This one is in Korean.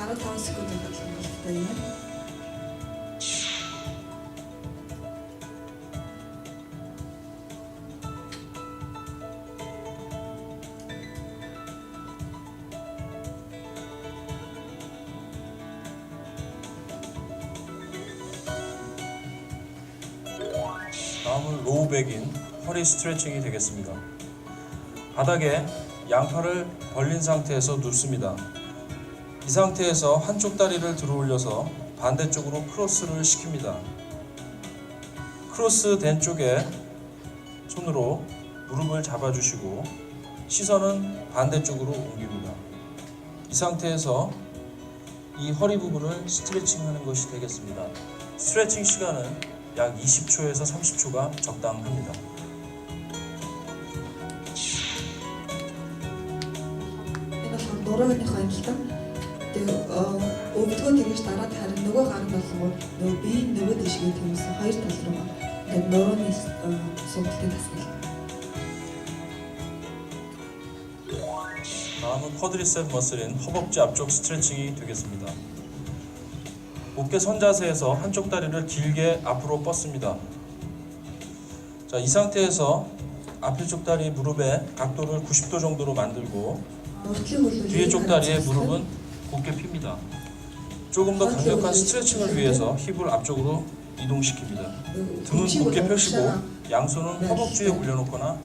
15 секунд бодлоо болтой юм. 다음은 로우백인 허리 스트레칭이 되겠습니다. 바닥에 양팔을 벌린 상태에서 눕습니다. 이 상태에서 한쪽 다리를 들어 올려서 반대쪽으로 크로스를 시킵니다. 크로스 된 쪽에 손으로 무릎을 잡아주시고 시선은 반대쪽으로 옮깁니다. 이 상태에서 이 허리 부분을 스트레칭하는 것이 되겠습니다. 스트레칭 시간은 약 20초에서 30초가 적당합니다. Энэ болохоор дурууныхоо амьдлан тэгээ өвдгөө тэгэж дараад харин нөгөө гар нь болохоор нөгөө бие нөгөө дэшгээ тэмсэн хоёр тал руу ингээд нурууны суултын тасгал. 다음은 쿼드리셉 머슬인 허벅지 앞쪽 스트레칭이 되겠습니다. 어깨 선 자세에서 한쪽 다리를 길게 앞으로 뻗습니다. 자, 이 상태에서 앞쪽 다리 무릎의 각도를 90도 정도로 만들고 뒤에 쪽 다리의 무릎은 곧게 핍니다. 조금 더 강력한 스트레칭을 위해서 힙을 앞쪽으로 이동시킵니다. 등은 곧게 펴시고 양손은 허벅지에 올려놓거나